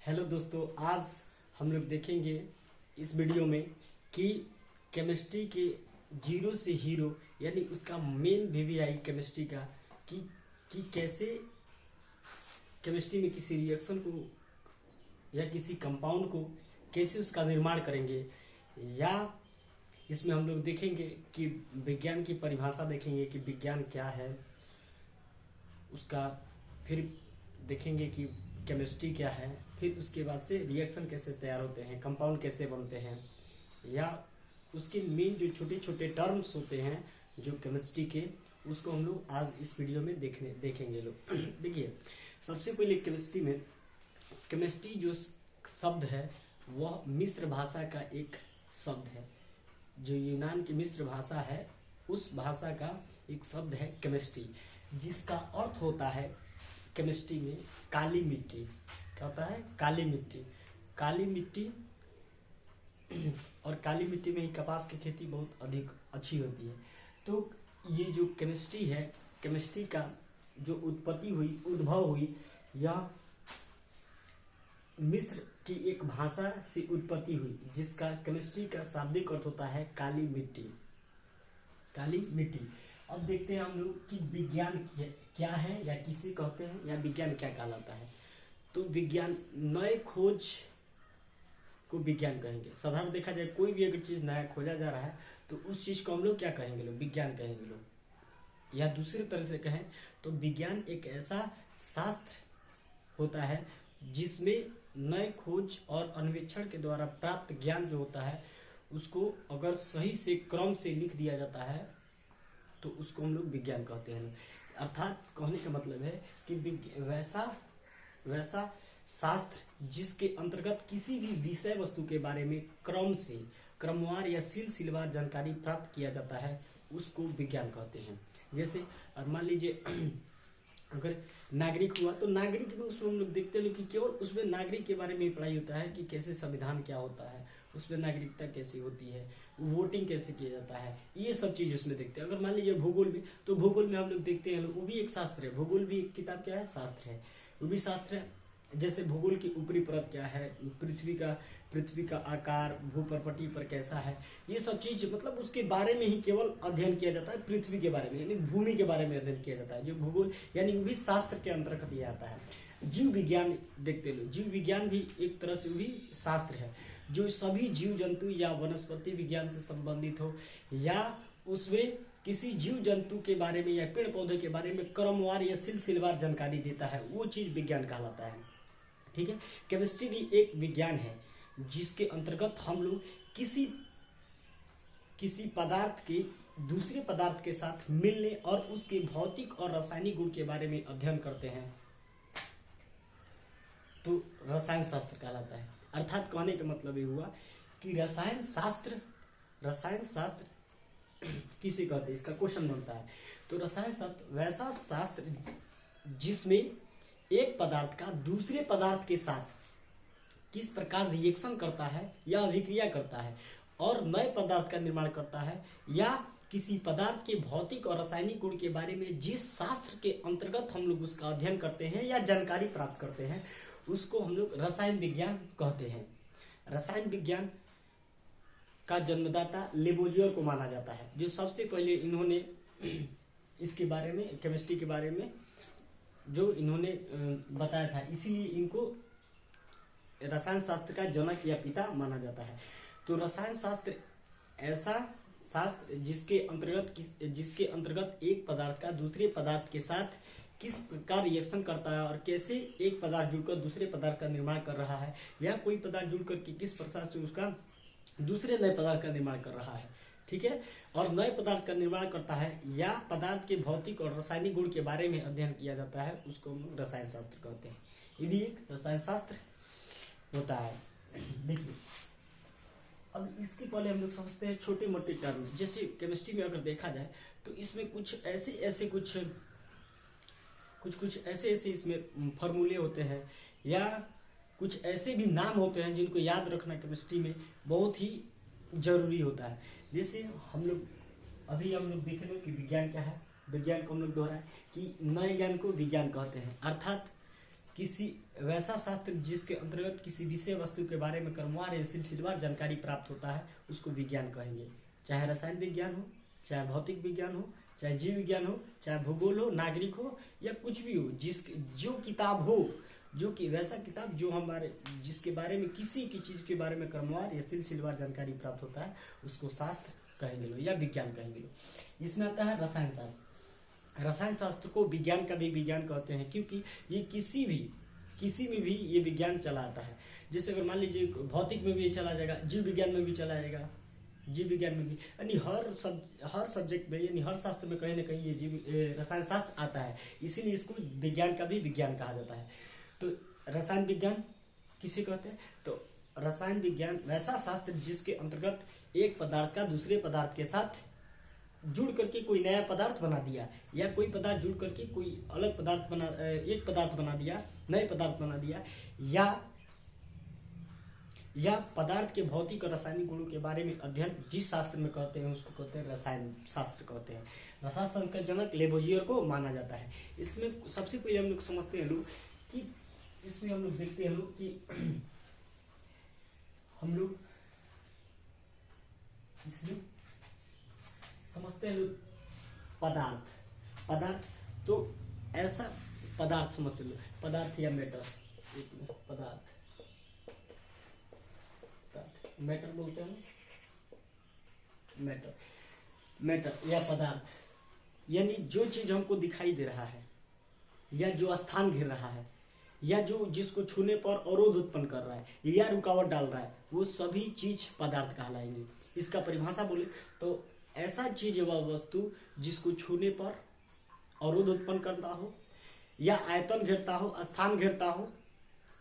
Hello दोस्तों, आज हम लोग देखेंगे इस वीडियो में कि केमिस्ट्री के जीरो से हीरो यानी उसका मेन वीवीआई केमिस्ट्री का कि कैसे केमिस्ट्री में किसी रिएक्शन को या किसी कंपाउंड को कैसे उसका निर्माण करेंगे, या इसमें हम लोग देखेंगे कि विज्ञान की परिभाषा देखेंगे कि विज्ञान क्या है उसका, फिर देखेंगे कि केमिस्ट्री क्या है, फिर उसके बाद से रिएक्शन कैसे तैयार होते हैं, कंपाउंड कैसे बनते हैं, या उसके मेन जो छोटे छोटे टर्म्स होते हैं जो केमिस्ट्री के, उसको हम लोग आज इस वीडियो में देखेंगे लोग। देखिए, सबसे पहले केमिस्ट्री जो शब्द है वह मिस्र भाषा का एक शब्द है। जो यूनान की मिस्र भाषा है उस भाषा का एक शब्द है केमिस्ट्री, जिसका अर्थ होता है केमिस्ट्री में काली मिट्टी। क्या होता है? काली मिट्टी। काली मिट्टी और काली मिट्टी में ही कपास की खेती बहुत अधिक अच्छी होती है। तो ये जो केमिस्ट्री है, केमिस्ट्री का जो उद्भव हुई यह मिस्र की एक भाषा से उत्पत्ति हुई, जिसका केमिस्ट्री का शाब्दिक अर्थ होता है काली मिट्टी। काली मिट्टी। अब देखते हैं हम लोग कि विज्ञान क्या है या किसे कहते हैं, या विज्ञान क्या कहलाता है। तो विज्ञान नए खोज को विज्ञान कहेंगे। साधारण देखा जाए कोई भी अगर चीज नया खोजा जा रहा है तो उस चीज को हम लोग क्या कहेंगे? लोग विज्ञान कहेंगे लोग। या दूसरी तरह से कहें तो विज्ञान एक ऐसा शास्त्र होता है जिसमें नए खोज और अन्वेषण के द्वारा प्राप्त ज्ञान जो होता है उसको अगर सही से क्रम से लिख दिया जाता है तो उसको हम लोग विज्ञान कहते हैं। अर्थात कहने का मतलब है कि वैसा शास्त्र जिसके अंतर्गत किसी भी विषय वस्तु के बारे में क्रमवार या सिलसिलेवार जानकारी प्राप्त किया जाता है उसको विज्ञान कहते हैं। जैसे मान लीजिए अगर नागरिक हुआ तो नागरिक में उसमें हम लोग देखते हैं कि केवल उसमें नागरिक के बारे में ही पढ़ाई होता है कि कैसे संविधान क्या होता है, उसमें नागरिकता कैसी होती है, वोटिंग कैसे किया जाता है, ये सब चीज उसमें देखते हैं। अगर मान लीजिए भूगोल में, तो भूगोल में हम लोग देखते हैं वो भी एक शास्त्र है। भूगोल भी एक किताब क्या है? शास्त्र है। वो भी शास्त्र है। जैसे भूगोल की ऊपरी परत क्या है, पृथ्वी का आकार भूपर्पटी पर कैसा है, ये सब चीज मतलब उसके बारे में ही केवल अध्ययन किया जाता है। पृथ्वी के बारे में यानी भूमि के बारे में अध्ययन किया जाता है, जो भूगोल यानी वो भी शास्त्र के अंतर्गत ये आता है। जीव विज्ञान देखते लो, जीव विज्ञान भी एक तरह से भी शास्त्र है, जो सभी जीव जंतु या वनस्पति विज्ञान से संबंधित हो, या उसमें किसी जीव जंतु के बारे में या पेड़ पौधे के बारे में क्रमवार या सिलसिलेवार जानकारी देता है, वो चीज विज्ञान कहलाता है। ठीक है। केमिस्ट्री भी एक विज्ञान है जिसके अंतर्गत हम लोग किसी पदार्थ के दूसरे पदार्थ के साथ मिलने और उसके भौतिक और रासायनिक गुण के बारे में अध्ययन करते हैं, तो रसायन शास्त्र कहलाता है। अर्थात कहने का मतलब ये हुआ कि रसायन शास्त्र किसे कहते हैं, इसका क्वेश्चन बनता है। तो रसायन शास्त्र वैसा शास्त्र जिसमें एक पदार्थ का दूसरे पदार्थ के साथ किस प्रकार रिएक्शन करता है या अभिक्रिया करता है और नए पदार्थ का निर्माण करता है, या किसी पदार्थ के भौतिक और रासायनिक गुण के बारे में जिस शास्त्र के अंतर्गत हम लोग उसका अध्ययन करते हैं या जानकारी प्राप्त करते हैं, उसको हम लोग रसायन विज्ञान कहते हैं। रसायन विज्ञान का जन्मदाता लेबोजियर को माना जाता है, जो सबसे पहले इन्होंने इसके बारे में, केमिस्ट्री के बारे में जो इन्होंने बताया था, इसीलिए इनको रसायन शास्त्र का जनक या पिता माना जाता है। तो रसायन शास्त्र ऐसा शास्त्र जिसके अंतर्गत एक पदार्थ का दूसरे पदार्थ के साथ किस प्रकार रिएक्शन करता है और कैसे एक पदार्थ जुड़कर दूसरे पदार्थ का निर्माण कर रहा है, या कोई पदार्थ जुड़कर किस प्रकार से उसका दूसरे नए पदार्थ का निर्माण कर रहा है। ठीक है। और नए पदार्थ का निर्माण करता है या पदार्थ के भौतिक और रासायनिक गुण के बारे में अध्ययन किया जाता है, उसको हम रसायन शास्त्र कहते हैं। ये भी एक रसायन शास्त्र होता है। देखिए, अब इसके पहले हम लोग समझते हैं छोटे मोटे टर्म। जैसे केमिस्ट्री में अगर देखा जाए तो इसमें कुछ ऐसे इसमें फॉर्मूले होते हैं, या कुछ ऐसे भी नाम होते हैं जिनको याद रखना केमिस्ट्री में बहुत ही जरूरी होता है। जैसे हम लोग देख रहे हो कि विज्ञान क्या है। विज्ञान को हम लोग दोहराए कि नए ज्ञान को विज्ञान कहते हैं। अर्थात किसी वैसा शास्त्र जिसके अंतर्गत किसी विषय वस्तु के बारे में क्रमवार या सिलसिलेवार जानकारी प्राप्त होता है उसको विज्ञान कहेंगे। चाहे रसायन विज्ञान हो, चाहे भौतिक विज्ञान हो, चाहे जीव विज्ञान हो, चाहे भूगोल हो, नागरिक हो, या कुछ भी हो, जो किताब हो, जो कि वैसा किताब जो हमारे जिसके बारे में किसी की चीज के बारे में क्रमवार या सिलसिलेवार जानकारी प्राप्त होता है उसको शास्त्र कहेंगे लो या विज्ञान कहेंगे लो। इसमें आता है रसायन शास्त्र। रसायन शास्त्र को विज्ञान का भी विज्ञान कहते हैं क्योंकि ये किसी में भी ये विज्ञान चला आता है। जैसे अगर मान लीजिए भौतिक में भी चला जाएगा, जीव विज्ञान में भी चला जाएगा, जीव विज्ञान में भी, यानी हर सब्जेक्ट में, यानी हर शास्त्र में कहीं ना कहीं ये रसायन शास्त्र आता है। इसीलिए इसको विज्ञान का भी विज्ञान कहा जाता है। तो रसायन विज्ञान किसे कहते हैं? तो रसायन विज्ञान वैसा शास्त्र जिसके अंतर्गत एक पदार्थ का दूसरे पदार्थ के साथ जुड़ करके कोई नया पदार्थ बना दिया, या कोई पदार्थ जुड़ करके कोई अलग पदार्थ बना, एक पदार्थ बना दिया, नए पदार्थ बना दिया, या पदार्थ के भौतिक और रासायनिक गुणों के बारे में अध्ययन जिस शास्त्र में करते हैं उसको कहते हैं रसायन शास्त्र कहते हैं। रसायन शास्त्र का जनक लेबोजियर को माना जाता है। इसमें सबसे पहले हम लोग समझते हैं लोग कि इसमें हम लोग देखते हैं लोग कि हम लोग इसमें समझते हैं लोग पदार्थ तो ऐसा पदार्थ समझते लोग, पदार्थ या मैटर, मैटर बोलते हैं, मैटर या पदार्थ, यानी जो चीज हमको दिखाई दे रहा है, या जो स्थान घेर रहा है, या जो जिसको छूने पर अवरोध उत्पन्न कर रहा है, या रुकावट डाल रहा है, वो सभी चीज पदार्थ कहलाएंगे। इसका परिभाषा बोले तो ऐसा चीज व वस्तु जिसको छूने पर अवरोध उत्पन्न करता हो, या आयतन घेरता हो, स्थान घेरता हो,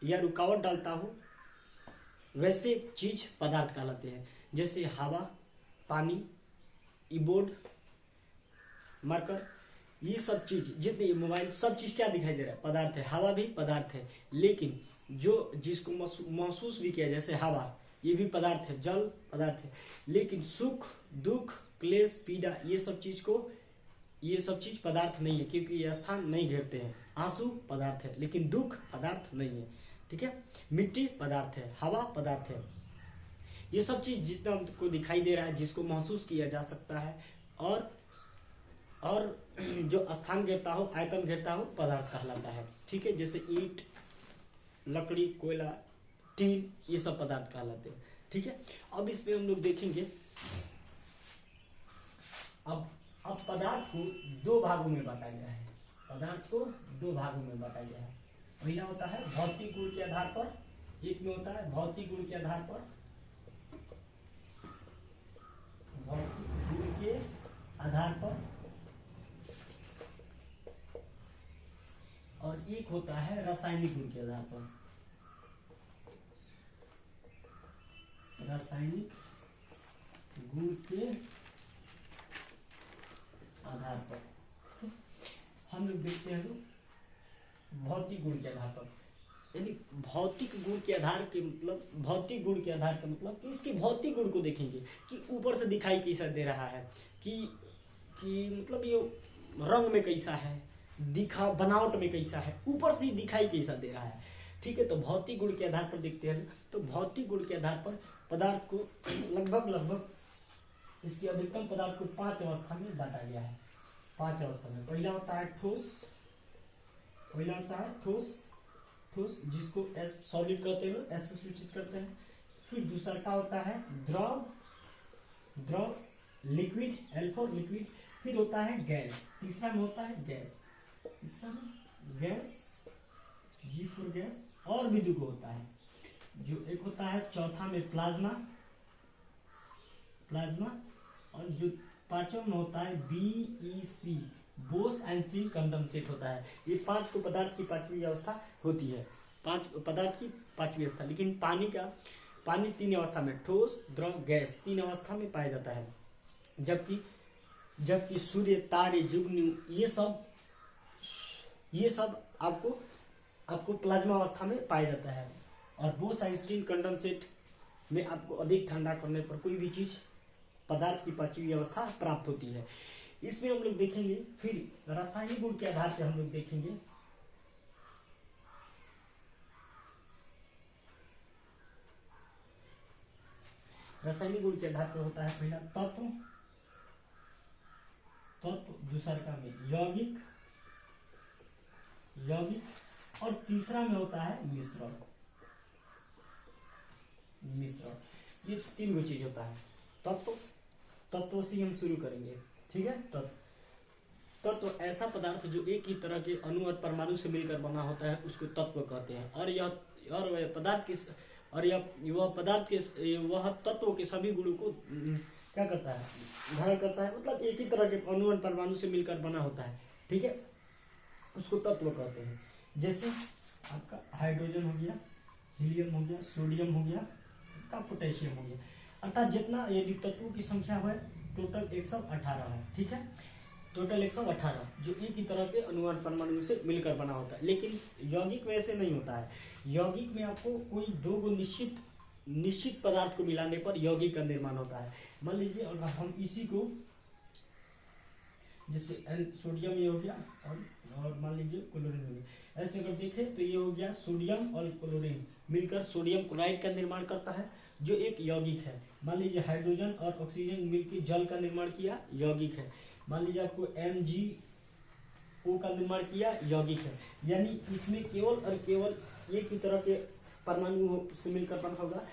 या रुकावट डालता हो, वैसे चीज पदार्थ कहलाते हैं। जैसे हवा, पानी, कीबोर्ड, मार्कर, ये सब चीज, जितने मोबाइल, सब चीज क्या दिखाई दे रहा है? पदार्थ है। हवा भी पदार्थ है, लेकिन जो जिसको महसूस भी किया, जैसे हवा, ये भी पदार्थ है, जल पदार्थ है, लेकिन सुख, दुख, क्लेश, पीड़ा, ये सब चीज पदार्थ नहीं है, क्योंकि ये स्थान नहीं घेरते हैं। आंसू पदार्थ है, लेकिन दुख पदार्थ नहीं है। ठीक है, मिट्टी पदार्थ है, हवा पदार्थ है। ये सब चीज जितना हमको दिखाई दे रहा है, जिसको महसूस किया जा सकता है, और जो स्थान घेरता हो, आयतन घेरता हो, पदार्थ कहलाता है। ठीक है, जैसे ईंट, लकड़ी, कोयला, टीन, ये सब पदार्थ कहलाते हैं। ठीक है, अब इसमें हम लोग देखेंगे, अब पदार्थ को दो भागों में बांटा गया है। पदार्थ को दो भागों में बांटा गया है। पहला होता है भौतिक गुण के आधार पर, एक में होता है भौतिक गुण के आधार पर, भौतिक गुण के आधार पर, और एक होता है रासायनिक गुण के आधार पर, रासायनिक गुण के आधार पर। हम लोग देखते हैं भौतिक गुण के आधार पर, यानी भौतिक गुण के आधार के मतलब, भौतिक गुण के आधार का मतलब कि इसके भौतिक गुण को देखेंगे कि ऊपर से दिखाई कैसा दे रहा है, कि मतलब ये रंग में कैसा है, दिखा बनावट में कैसा है, ऊपर से ही दिखाई कैसा दे रहा है। ठीक है, तो भौतिक गुण के आधार पर देखते हैं। तो भौतिक गुण के आधार पर पदार्थ को लगभग इसकी अधिकतम पदार्थ को 5 अवस्था में बांटा गया है। 5 अवस्था में पहला होता है ठोस, जिसको एस सॉलिड कहते हैं, एस से सूचित करते हैं। फिर दूसरा का होता है द्रव, लिक्विड, एल फॉर लिक्विड। फिर होता है गैस, तीसरा में होता है गैस, जी फॉर गैस। और भी दो होता है, जो एक होता है चौथा में प्लाज्मा, और जो पांचवा में होता है BEC, बोस एंटी कंडेंसेट होता है। ये 5 को पदार्थ की 5वीं अवस्था होती है, 5 पदार्थ की 5वीं अवस्था। लेकिन पानी 3 अवस्था में, ठोस, द्रव, गैस 3 अवस्था में पाया जाता है। जबकि सूर्य, तारे, जुगनू, ये सब आपको प्लाज्मा अवस्था में पाया जाता है। और बोस आइंस्टीन कंडेंसेट में आपको अधिक ठंडा करने पर कोई भी चीज पदार्थ की 5वीं अवस्था प्राप्त होती है। इसमें हम लोग देखेंगे। फिर रासायनिक गुण के आधार पर हम लोग देखेंगे रासायनिक गुण के आधार पर होता है पहला तत्व, दूसरा का में यौगिक, और तीसरा में होता है मिश्रण। ये तीन गो चीज होता है। तत्व से हम शुरू करेंगे, ठीक है। तत्व ऐसा पदार्थ जो एक ही तरह के अणु और परमाणु से मिलकर बना होता है उसको तत्व कहते हैं। और वह तत्व के सभी गुणों को क्या करता है, धारण करता है। मतलब एक ही तरह के अणु और परमाणु से मिलकर बना होता है, ठीक है, उसको तत्व कहते हैं। जैसे आपका हाइड्रोजन हो गया, हीलियम हो गया, सोडियम हो गया, का पोटेशियम हो गया। अर्थात जितना यदि तत्वों की संख्या है टोटल 118 है, ठीक है। टोटल 118 जो एक ही तरह के अणु और परमाणु से मिलकर बना होता है। लेकिन यौगिक में ऐसे नहीं होता है। यौगिक में आपको कोई दो गो निश्चित पदार्थ को मिलाने पर यौगिक का निर्माण होता है। मान लीजिए अगर हम इसी को जैसे सोडियम ये हो गया और मान लीजिए क्लोरीन हो गया, ऐसे अगर देखें तो ये हो गया सोडियम और क्लोरीन मिलकर सोडियम क्लोराइड का निर्माण करता है जो एक यौगिक है। मान लीजिए हाइड्रोजन और ऑक्सीजन मिलकर जल का निर्माण किया, यौगिक है। मान लीजिए आपको MgO का निर्माण किया, यौगिक है। यानी इसमें केवल और केवल एक ही तरह के परमाणु से मिलकर बना होगा।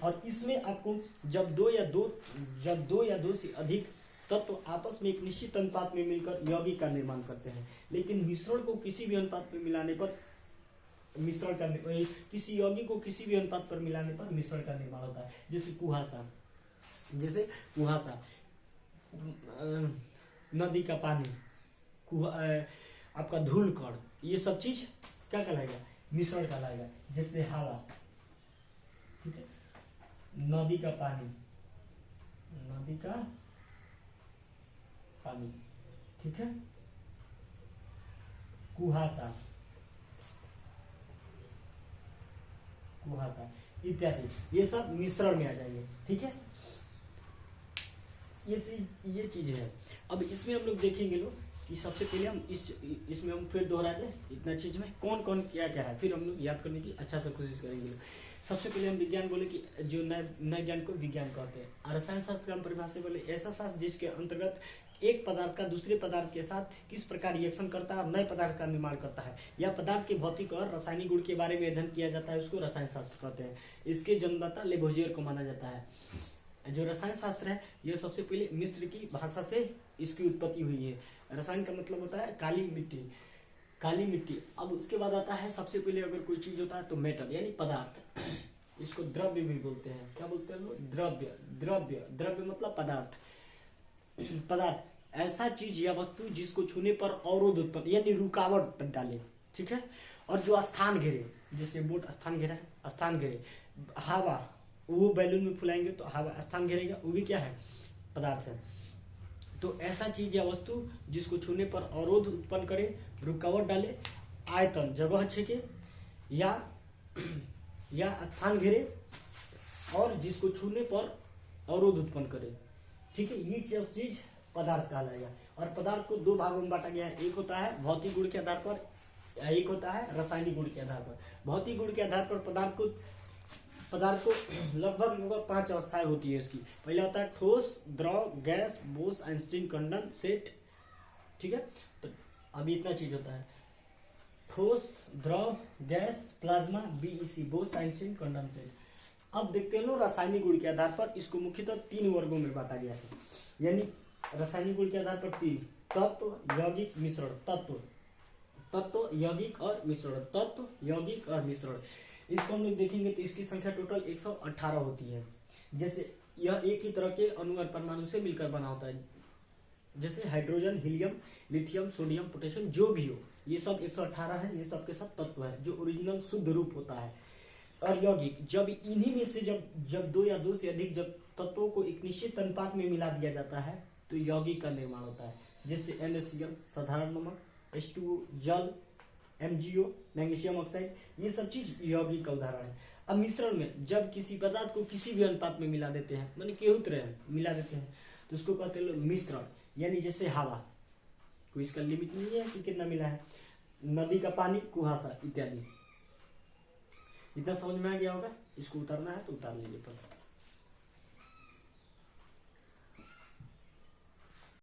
और इसमें आपको जब दो या दो से अधिक तत्व आपस में एक निश्चित अनुपात में मिलकर यौगिक का निर्माण करते हैं। लेकिन मिश्रण को किसी भी अनुपात में मिलाने पर किसी यौगिक को किसी भी अनुपात पर मिलाने पर मिश्रण का निर्माण होता है। जैसे कुहासा, नदी का पानी, आपका धूल कण, ये सब चीज क्या कहलाएगा, मिश्रण कहलाएगा। जैसे हवा, ठीक है, नदी का पानी, ठीक है, कुहासा इत्यादि, ये सब मिश्रण में आ जाएंगे, ठीक है। ये चीज है। अब इसमें हम लोग देखेंगे कि सबसे पहले हम इसमें हम फिर दोहरा दें इतना चीज में कौन क्या है, फिर हम लोग याद करने की अच्छा से कोशिश करेंगे। सबसे पहले हम विज्ञान बोले कि जो नए ज्ञान को विज्ञान कहते हैं। रसायन शास्त्र का हम परिभाषा बोले ऐसा शास्त्र जिसके अंतर्गत एक पदार्थ का दूसरे पदार्थ के साथ किस प्रकार रिएक्शन करता है और नए पदार्थ का निर्माण करता है, या पदार्थ के भौतिक और रासायनिक गुण के बारे में अध्ययन किया जाता है, उसको रसायन शास्त्र कहते हैं। इसके जन्मदाता लेबोजियर को माना जाता है। जो रसायन शास्त्र है यह सबसे पहले मिस्र की भाषा से इसकी उत्पत्ति हुई है। रसायन का मतलब होता है काली मिट्टी। अब उसके बाद आता है सबसे पहले अगर कोई चीज होता है तो मेटल यानी पदार्थ, इसको द्रव्य भी बोलते हैं। क्या बोलते हैं लोग, द्रव्य मतलब पदार्थ ऐसा चीज या वस्तु जिसको छूने पर अवरोध उत्पन्न यानी रुकावट डाले, ठीक है। और जो स्थान घेरे, जैसे बोट स्थान घेरे, हवा वो बैलून में फुलाएंगे तो हवा स्थान घेरेगा, वो भी क्या है, पदार्थ है। तो ऐसा चीज या वस्तु जिसको छूने पर अवरोध उत्पन्न करे, रुकावट डाले, आयतन जगह छेके या स्थान घेरे और जिसको छूने पर अवरोध उत्पन्न करे, ठीक है। ये सब चीज पदार्थ कहलाएगा। और पदार्थ को दो भागों में बांटा गया है, एक होता है भौतिक गुण के आधार पर, एक होता है रासायनिक गुण के आधार पर। भौतिक गुण के आधार पर पदार्थ को लगभग 5 अवस्थाएं होती है इसकी। पहला होता है ठोस, द्रव, गैस, बोस, आइंस्टीन, कंडेंसेट, ठीक है। तो अभी इतना चीज होता है, ठोस, द्रव, gas, plasma, BEC, Bose, Einstein, condensate. अब देखते हैं लोग रासायनिक गुण के आधार पर इसको मुख्यतः 3 वर्गों में बांटा गया है। यानी रासायनिक गुण के आधार पर 3: तत्व, यौगिक, मिश्रण। तत्व, यौगिक और मिश्रण। इसको हम लोग देखेंगे तो इसकी संख्या टोटल 118 होती है। जैसे यह एक ही तरह के अणु और परमाणु से मिलकर बना होता है। जैसे hydrogen, helium, lithium, sodium, potassium, जो भी हो, ये सब 118 है। ये सब के सब तत्व है जो ओरिजिनल शुद्ध रूप होता है। और यौगिक, जब इन्हीं में से जब 2 या 2 से अधिक जब तत्वों को एक निश्चित अनुपात में मिला दिया जाता है तो यौगिक का निर्माण होता है। जैसे NaCl साधारण नमक, H2O जल, MgO मैग्नीशियम ऑक्साइड, ये सब चीज यौगिक का उदाहरण है। अब मिश्रण में जब किसी पदार्थ को किसी भी अनुपात में मिला देते हैं, माने मिला देते हैं, तो उसको कहते हैं मिश्रण। यानी जैसे हवा, कोई इसका लिमिट नहीं है कि कितना मिला है, नदी का पानी, कुहासा इत्यादि। इतना समझ में आ गया होगा। इसको उतारना है तो उतार लीजिए पर।